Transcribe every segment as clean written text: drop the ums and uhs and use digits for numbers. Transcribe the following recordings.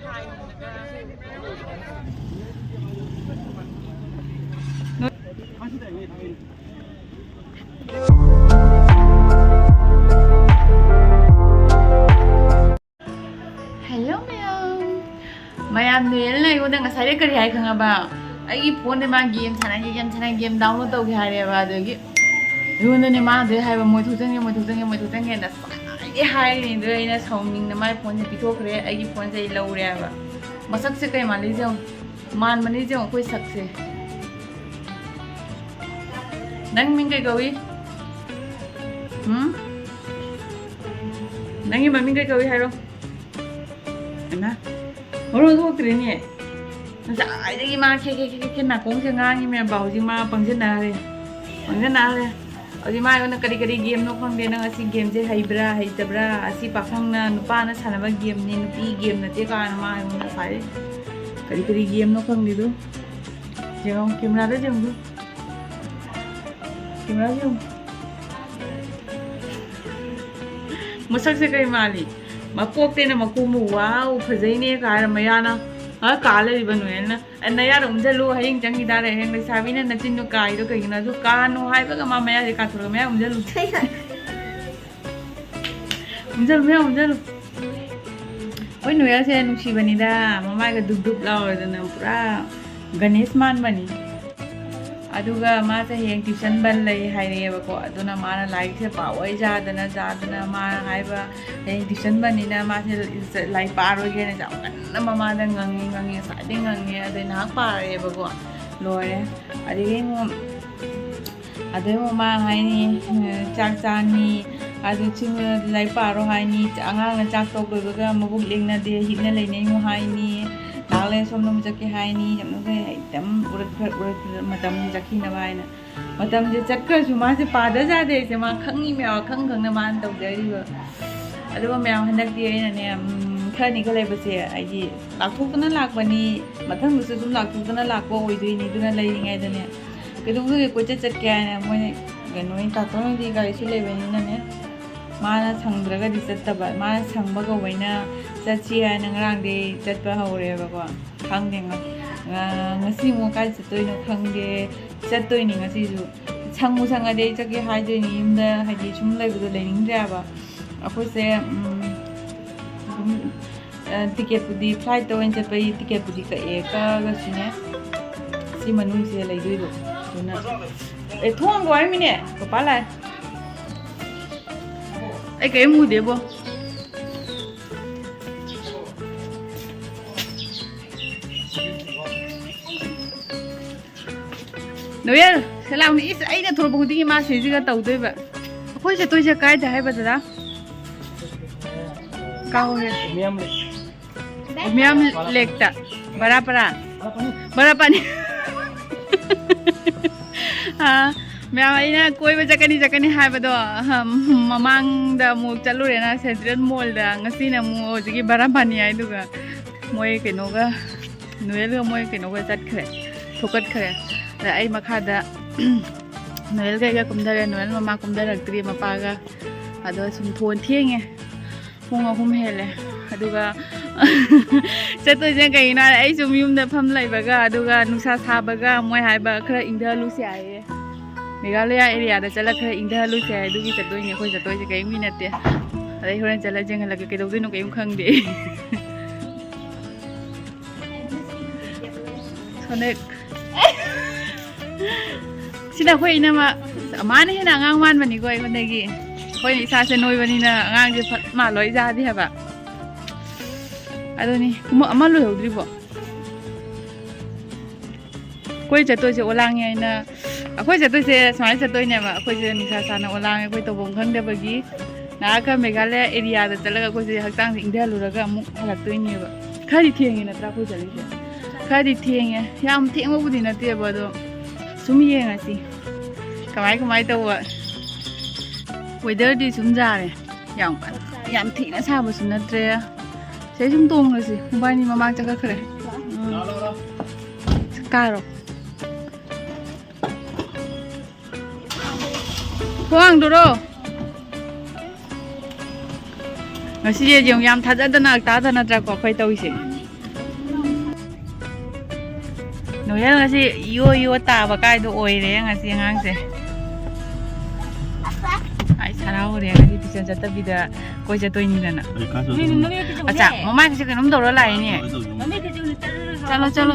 Hello Mayam Nuel na yung nang asari kari hai khanga ba ai phone de ma game chana game download tau khai re ba de gi yung ne ma de hai ba moi thu chang ge na ai hai ni de na sauming na mai phone se pithok re ai gi phone se lau re ba masak se kai ma le jong man mani jong koi sak se nang ming kai gawi nang yi ma ming kai gawi hai ro na Orang tu keren ni, jadi lagi mah ke nak kong ke ngang ni macam bau je mah pangsen dah le, jadi mah orang kari game nak kong dia nak asyik game je hybra, asyik pakang na nupa na sana bag game ni nupi game na tiap kan mah orang nak file, kari game nak kong dia tu, jangan kamera tu jangan tu, kamera jangan, masak sekali mali. Mapok te na makumu wow phajai ne ka maya na ha kala ri banu na anaya rum jalu haing jang ida re heng sabi na nachin no kai do kai na du ka no hai ba ma maya ka thur maya jalu jalu oi no ya se nu si bani da mama ga duk duk law da na pura ganesh man bani aduga ma se heng tuition ban lai hai re ba ko aduna ma na like se pa oi ja dana ma hai ba heng tuition ban ni na ma se lai pa ro ge na ja na mama da ngangi sa de ngangi ade na pa re ba ko lo re adi mo ma hai ni chak cha ni adu chung lai pa ro hai ni anga na chak tok lo ga ma bu ling na de hi na lai nei mo hai ni Nale som nom jaki hai ni jam no ke item urat matam jaki na bai na matam je chakkar juma se pada ja de se ma khangi me khang na man tau de ri ba adu ba me hanak di na ne kha ni ka lai ba se ai ji lak thuk na lak bani mathang su sum lak thuk na lak bo oi dui ni du na lai ni ngai da ne ke du ke ko chat chat kya na mo ne ga noi ta to di ga si le ba ni na ne ma na changdra ga di chat ta ba ma chang ba ga wai na Sachi ay nang rang de chat pa haure ba ko khang de ngasi mo kai chatoi no khang de chatoi ni ngasi ju changmu changa de chaki hai de ni imda hai ji chum lai bu le ning ja ba akoi se ticket pu di flight to en chat pai ticket pu di ka e ka ga sine si manung se lai dui bo na e thong goi mi ne ko pa lai ai cái mu de bo Noel, selau ni is ai na thor bu di ma se ji ga tau doi ba. Khoi se toi se kai da hai ba da. Ka ho he. Miam lekta. Bara pani. Ha, miam ai na koi ba jakani hai ba do. Mamang da mu chalu re na Central Mall da ngasi na mu ji bara pani ai du ga. Moi ke no ga Noel ga moi ke no ga chat khre. Thokat khre. Ai makada Noel ga kumdara Noel mama kumdara tri mapaga ado sum thon thienge pung ahum hele aduga chato je kai na ai sum yum da pham lai baga aduga nusa sa baga moi hai ba khara ingda lu se ai Meghalaya area da chala khara ingda lu se ai dugi chatoi ne khoi chatoi je kai mi na te ai horan chala jeng la ke do no kai khang de sonek Sina khoi na ma na hena ngang man bani goi kon dagi khoi ni sa se noi bani na ngang je ma loi ja di ha ba ado ni mo ama lo hodri bo khoi cha to se olang ye na khoi cha to se sai cha to ne ma khoi je ni sa sa na olang khoi to bong khang de ba gi na ka Meghalaya area da chala khoi je hak tang sing de lu ra ga mu halak toi ni ba khari thieng na tra khoi chali se khari thieng yam thieng mo bu di na te ba do sum ye nga si kamai tau wa weather di sum ja re yam thi na sa ba sum na tre se sum tong le si ba ni mama cha ka khre ka ro khoang do ro ngasi je jong yam tha da na ta da na tra ko khoi tau si Noel ngasi iyo taba kaido oire ngasi angangse. Ai sarau re ngasi tuition chattabida koi chattoini dana. Acha mama kisi kanam dora lai ni. Chalo chalo.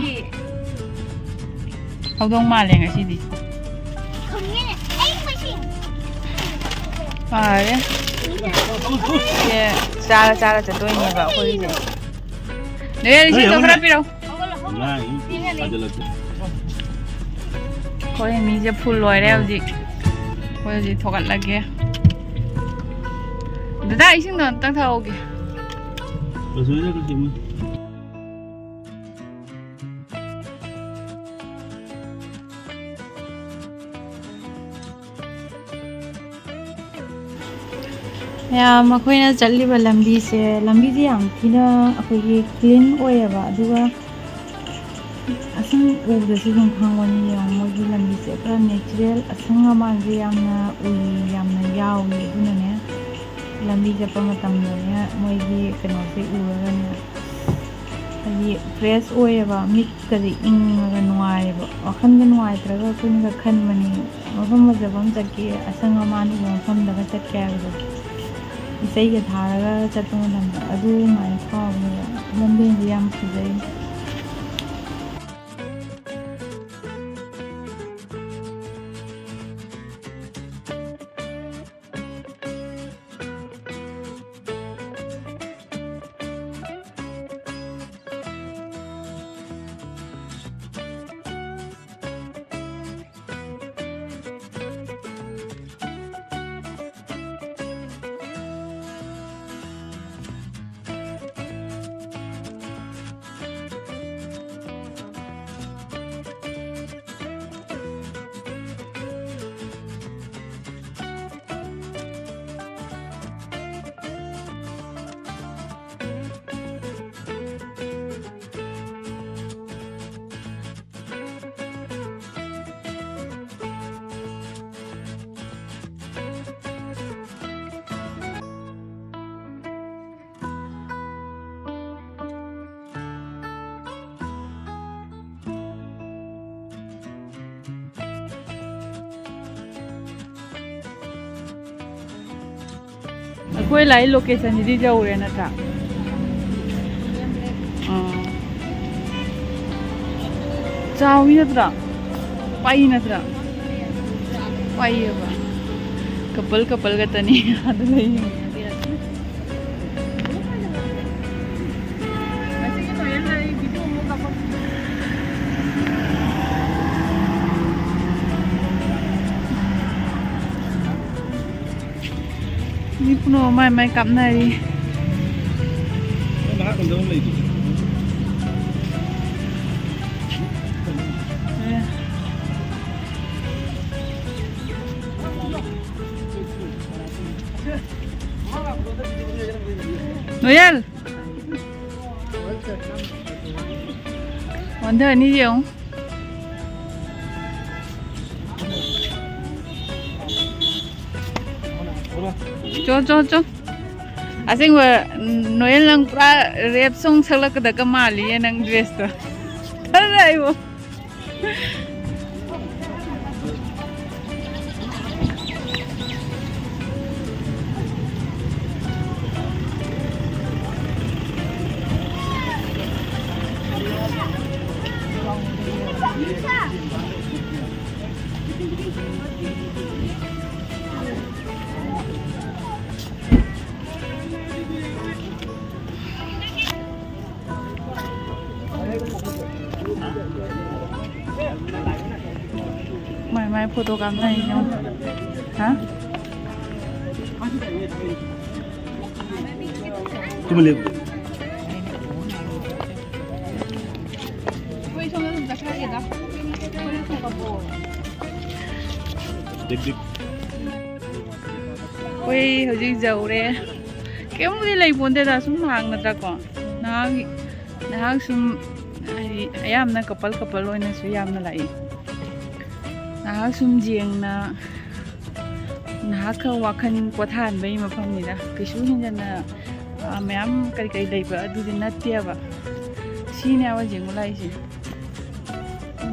Haudong male ngasi di. Pare. Ye cara chattoini ba koi je. Noel isi to khara piro. Koi mi je full loi re hoji. Koi hoji thokat lage. Dada ising don tang thaoge. Basuhnya ke sini. Ya makoina jalli ba lambi se lambi ji am thina akoi clean oya ba aduga asang uda si jong khangwani yang mogi lambi se pra natural asang aman ji yamna ui yamna yaw ni duna ne lambi ja pa matam ne mogi kano se ura ne ai fresh oya ba mit kari ing ga nuai ba akhan ga nuai tra ga kun ga khan mani mafam ma jabam jakki asang aman u mafam daga chakya ga isai ga tharaga chattu madam adu mai khawne lambi ji yam phujai Koi lai location di jauh re na ta. Jauh ni tra. Pai na tra. Pai ba. Couple ka tani adu lai. Ni puno mai kap nai. Nak kendong lagi. Noel. Wonder ni je không? Cho. Asing wa Noel lang pra rap song salak da kamali nang dress to. Taray mo. Mai photo cam này nhau hả? Cuma lihat. Dik. Ôi hồi giờ giàu đấy, kéo đi lấy bốn thế là súng hàng là có, nó súng, ayam na kapal rồi na suyam na lại. Nah sum jeng na nah ka wakan kwathan bai mafam ni da kisu hin jana mayam kari dai ba adu din natia ba sine awa jeng lai si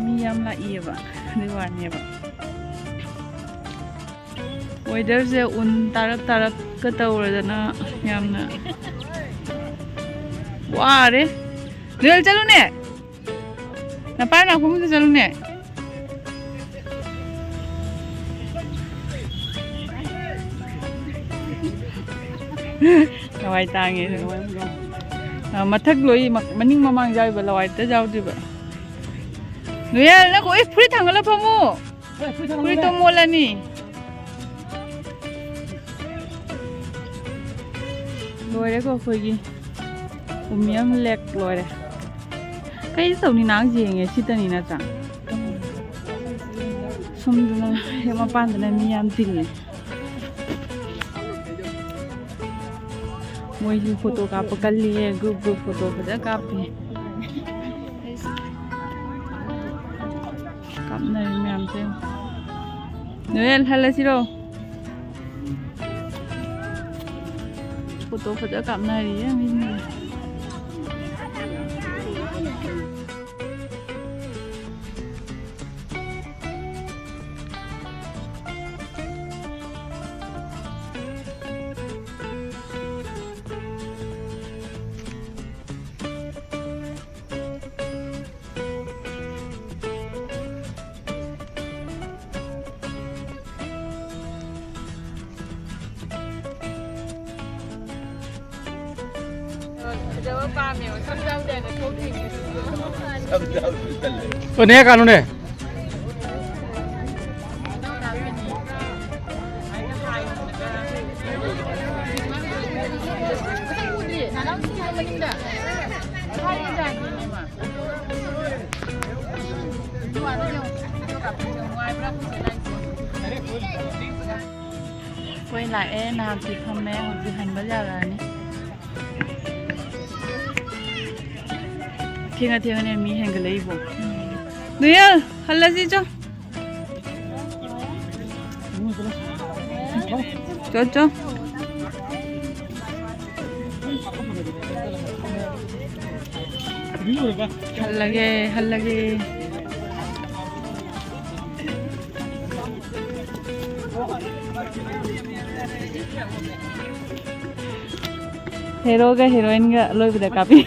มียามละเอียดอะในวันนี้แบบweatherอุ่นตารับก็เตาเลยนะยามน่ะว้าเด้เรือจัลุเนี่ยน้าป้าน้าคุณจะจัลุเนี่ยลอยตาเงี้ยมาทักลุยมันนิ่งมามังใจแบบลอยแต่เจ้าดิบะหนูยังแล้วกูเอ๊ะพูดทางกันแล้วพ่อมูพูดตัวมูแล้วนี่ลอยแล้วก็คุยกี่ผมมีมันเล็กลอยเลยก็ยิ่งส่งนี่นักจริงไงชิดตัวนี้นะจังสมดุลนะยังมาปั้นแต่ในมียามติดเลยมวยที่โฟโต้กับกันเลยกรุ๊ปโฟโต้ก็จะกับในมียามเต็มเนื้อฮัลโหลสิโรfoto fotoกับนายya ini ini kan udah. quay lại em làm thì comment hoặc gì hành bây giờ là này thiên này mi hành cái lấy bộ nữa hal là gì cho hal lagi hero का heroine का लोग भी काफी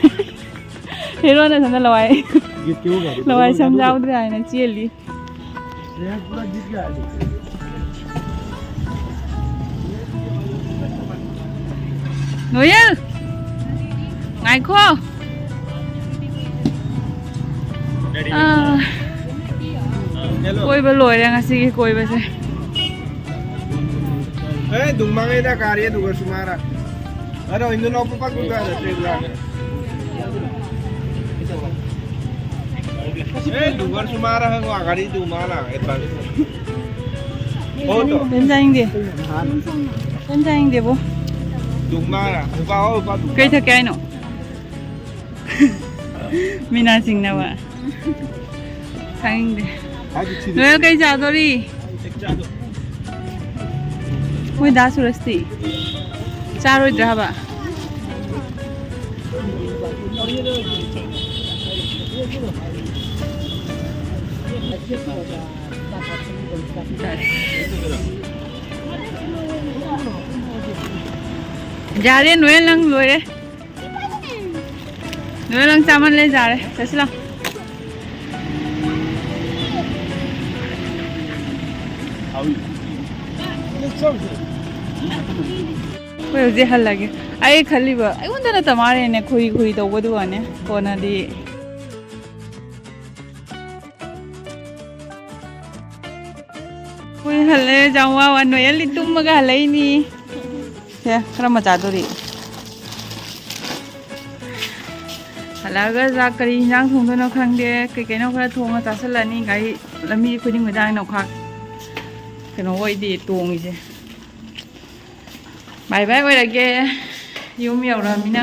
hero ने समझ लवाई समझाओ दे आए ना चली Noel ngày khô कोई भी लोग हैं ऐसे कि कोई वैसे दुम्बांगे ना कार्य दुगर सुमारा अरे इंदु नौकरी पर कुछ कर रहे हैं दुगर सुमारा है वो आगाड़ी दुमाला एक बार हो तो बन जाएंगे वो दुमाला ऊपर कई था क्या इनो मीना सिंह ना वो खाएंगे नोएल कई जादोरी कोई दास रस्ती चारों इधर बा जा रहे नोएल लंग लो रे नोएल लंग सामान ले जा रहे कैसे ला कोई उसे हल लगे आई खाली बा आई उन दोनों तमारे ने खुई तो वो दुआ ने कोना दी कोई हले जाऊँ वन नोएल तुम मगा हले ही नहीं क्या करा मचा दो री हलागा जाक करी हिंजांग थोंदो न खंगे कई न खरा थोंगा चासलानी गाई लमी खुदिंग मदांग न खाक कनो वोइदी तोंगिसे बाय बाय ओइरागे युम यौरामिना